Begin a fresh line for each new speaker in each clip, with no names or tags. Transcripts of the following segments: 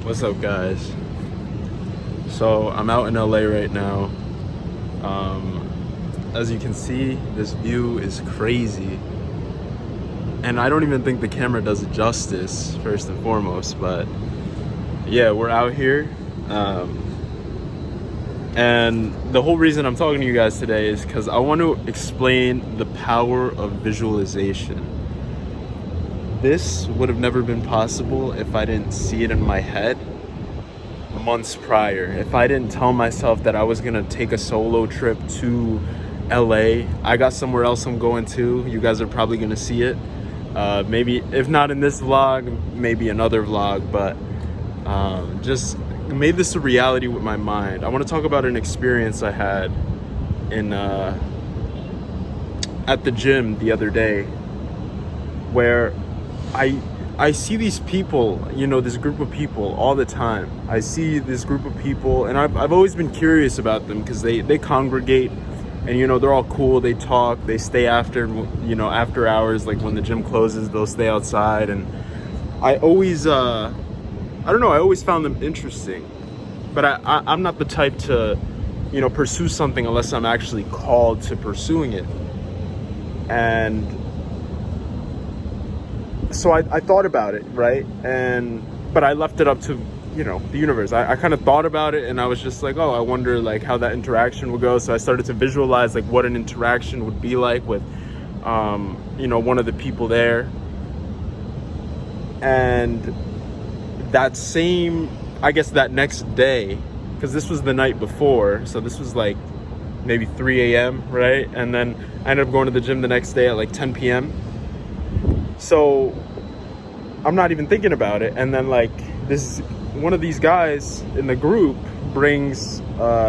What's up, guys? So I'm out in LA right now. As you can see, this view is crazy, and I don't even think the camera does it justice, first and foremost. But yeah, we're out here, and the whole reason I'm talking to you guys today is because I want to explain the power of visualization. This would have never been possible if I didn't see it in my head months prior. If I didn't tell myself that I was gonna take a solo trip to LA. I got somewhere else I'm going to. You guys are probably gonna see it. Maybe, if not in this vlog, maybe another vlog, but just made this a reality with my mind. I want to talk about an experience I had in at the gym the other day, where I see these people, you know, this group of people all the time. I see this group of people, and I've always been curious about them because they congregate, and you know, they're all cool. They talk, they stay after, you know, after hours, like when the gym closes, they'll stay outside. And I always I don't know, I always found them interesting. But I'm not the type to, you know, pursue something unless I'm actually called to pursuing it. And so I thought about it, right? But I left it up to, you know, the universe. I kind of thought about it, and I was just like, oh, I wonder like how that interaction would go. So I started to visualize like what an interaction would be like with, you know, one of the people there. And that same, I guess that next day, because this was the night before, so this was like maybe 3 a.m., right? And then I ended up going to the gym the next day at like 10 p.m. So I'm not even thinking about it. And then like this, one of these guys in the group brings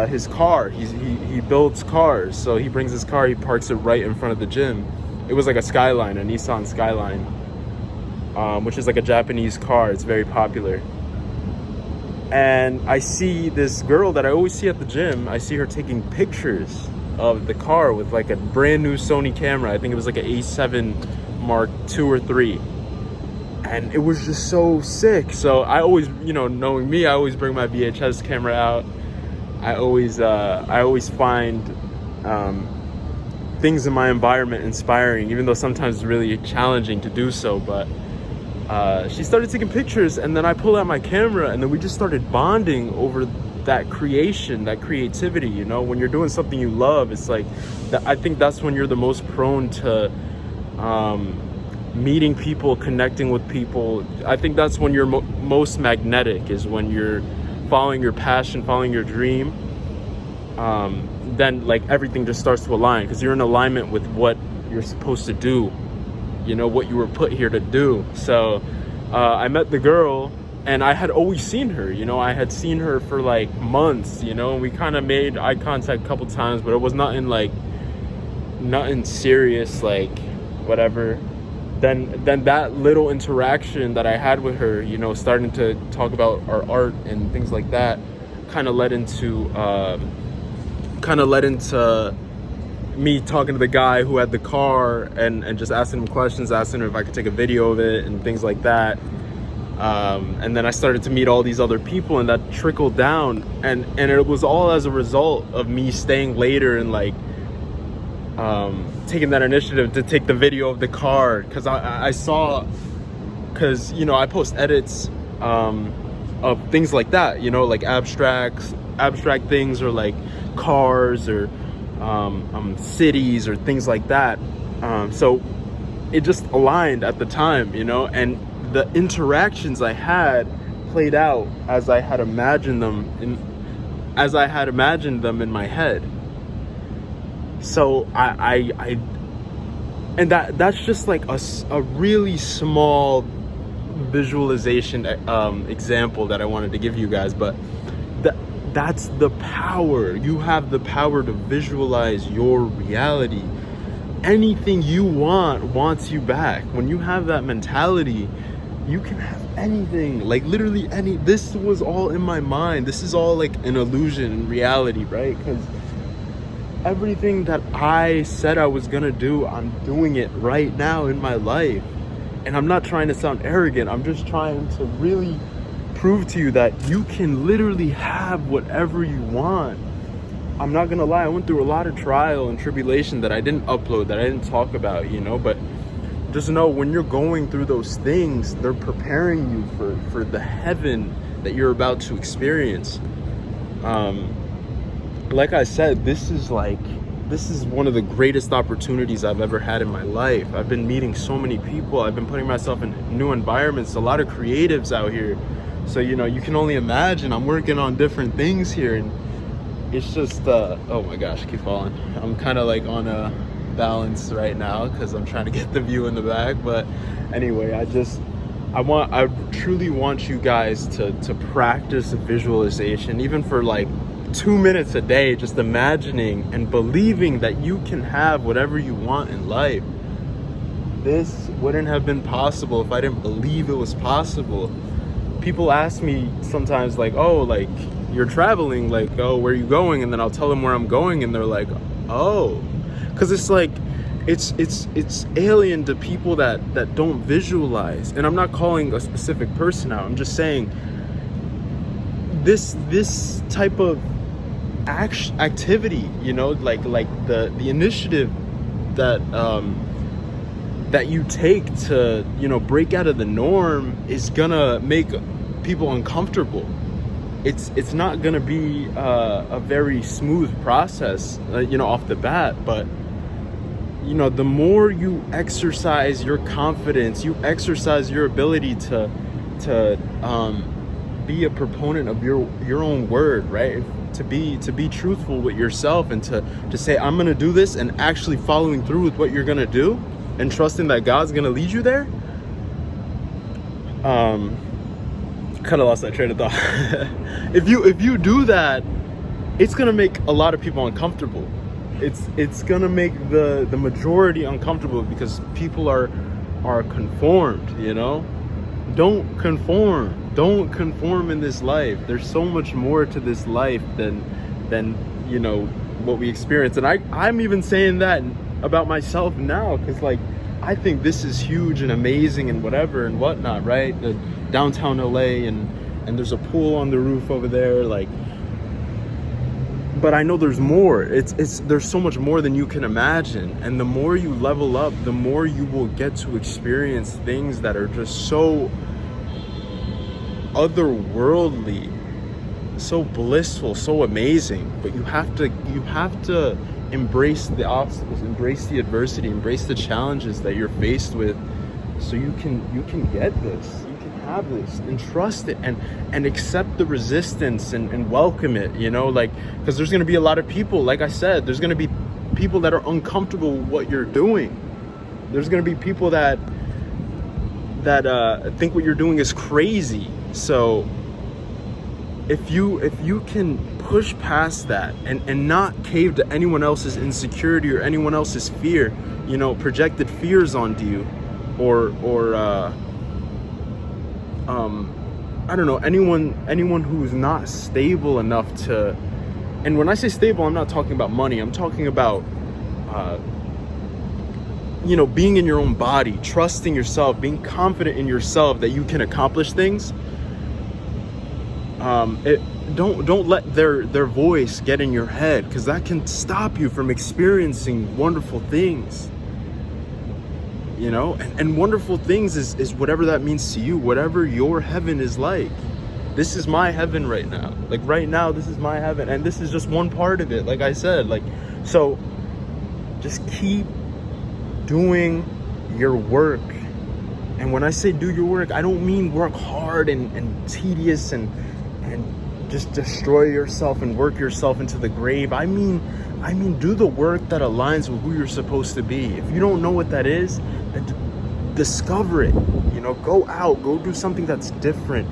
his car. He builds cars. So he brings his car, he parks it right in front of the gym. It was like a Skyline, a Nissan Skyline, which is like a Japanese car. It's very popular. And I see this girl that I always see at the gym. I see her taking pictures of the car with like a brand new Sony camera. I think it was like an A7 Mark II or III. And it was just so sick. So I always, you know, knowing me, I always bring my VHS camera out. I always find things in my environment inspiring, even though sometimes it's really challenging to do so. But she started taking pictures, and then I pulled out my camera, and then we just started bonding over that creation, that creativity. You know, when you're doing something you love, it's like I think that's when you're the most prone to meeting people, connecting with people. I think that's when you're most magnetic, is when you're following your passion, following your dream. Then like everything just starts to align, because you're in alignment with what you're supposed to do, you know, what you were put here to do. So I met the girl, and I had always seen her, you know, I had seen her for like months, you know, and we kind of made eye contact a couple times, but it was nothing serious, like whatever. Then that little interaction that I had with her, you know, starting to talk about our art and things like that, kind of led into me talking to the guy who had the car, and just asking him questions, asking him if I could take a video of it and things like that. And then I started to meet all these other people, and that trickled down, and it was all as a result of me staying later and like taking that initiative to take the video of the car, because I saw, because you know, I post edits of things like that, you know, like abstract things, or like cars, or cities, or things like that. So it just aligned at the time, you know, and the interactions I had played out as I had imagined them in my head. So and that's just like a really small visualization example that I wanted to give you guys. But that's the power. You have the power to visualize your reality. Anything you want wants you back. When you have that mentality, you can have anything, like literally any. This was all in my mind. This is all like an illusion in reality, right? Because everything that I said I was gonna do, I'm doing it right now in my life. And I'm not trying to sound arrogant. I'm just trying to really prove to you that you can literally have whatever you want. I'm not gonna lie, I went through a lot of trial and tribulation that I didn't upload, that I didn't talk about, you know, but just know when you're going through those things, they're preparing you for the heaven that you're about to experience. Like I said, this is one of the greatest opportunities I've ever had in my life. I've been meeting so many people. I've been putting myself in new environments, a lot of creatives out here. So, you know, you can only imagine I'm working on different things here, and it's just, oh my gosh, I keep falling. I'm kind of like on a balance right now because I'm trying to get the view in the back. But anyway, I truly want you guys to practice visualization, even for like 2 minutes a day, just imagining and believing that you can have whatever you want in life. This wouldn't have been possible if I didn't believe it was possible. People ask me sometimes, like, oh, like, you're traveling, like, oh, where are you going? And then I'll tell them where I'm going, and they're like, oh, because it's like, it's alien to people that don't visualize. And I'm not calling a specific person out. I'm just saying this type of activity, you know, like the initiative that that you take to, you know, break out of the norm is gonna make people uncomfortable. It's not gonna be a very smooth process, you know, off the bat. But you know, the more you exercise your confidence, you exercise your ability to be a proponent of your own word, right? To be truthful with yourself, and to say, I'm gonna do this, and actually following through with what you're gonna do, and trusting that God's gonna lead you there. Kind of lost that train of thought. If you do that, it's gonna make a lot of people uncomfortable. It's gonna make the majority uncomfortable, because people are conformed, you know. Don't conform in this life. There's so much more to this life than you know, what we experience. And I'm even saying that about myself now, because like, I think this is huge and amazing and whatever and whatnot, right? The downtown LA, and there's a pool on the roof over there, like, but I know there's more. There's so much more than you can imagine. And the more you level up, the more you will get to experience things that are just so otherworldly, so blissful, so amazing. But you have to embrace the obstacles, embrace the adversity, embrace the challenges that you're faced with, so you can get this, you can have this, and trust it, and accept the resistance, and welcome it, you know, like, because there's going to be a lot of people, like I said, there's going to be people that are uncomfortable with what you're doing. There's going to be people that think what you're doing is crazy. So if you can push past that, and not cave to anyone else's insecurity or anyone else's fear, you know, projected fears onto you, or I don't know, anyone who's not stable enough to, and when I say stable, I'm not talking about money, I'm talking about you know, being in your own body, trusting yourself, being confident in yourself that you can accomplish things. Don't let their voice get in your head, because that can stop you from experiencing wonderful things, you know. And wonderful things is whatever that means to you, whatever your heaven is like. This is my heaven right now. Like, right now, this is my heaven, and this is just one part of it, like I said. Like, so just keep doing your work. And when I say do your work, I don't mean work hard and tedious and just destroy yourself and work yourself into the grave. I mean do the work that aligns with who you're supposed to be. If you don't know what that is, then discover it. You know, go out, go do something that's different.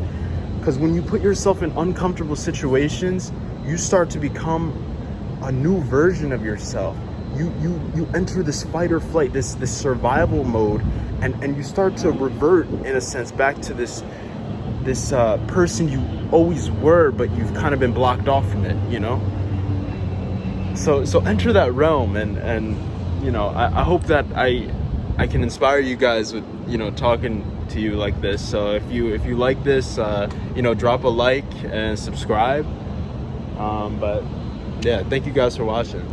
Because when you put yourself in uncomfortable situations, you start to become a new version of yourself. You enter this fight or flight, this survival mode, and you start to revert, in a sense, back to this person you always were, but you've kind of been blocked off from it, you know. So enter that realm, and you know, I hope that I can inspire you guys with, you know, talking to you like this. So if you like this, you know, drop a like and subscribe. But yeah, thank you guys for watching.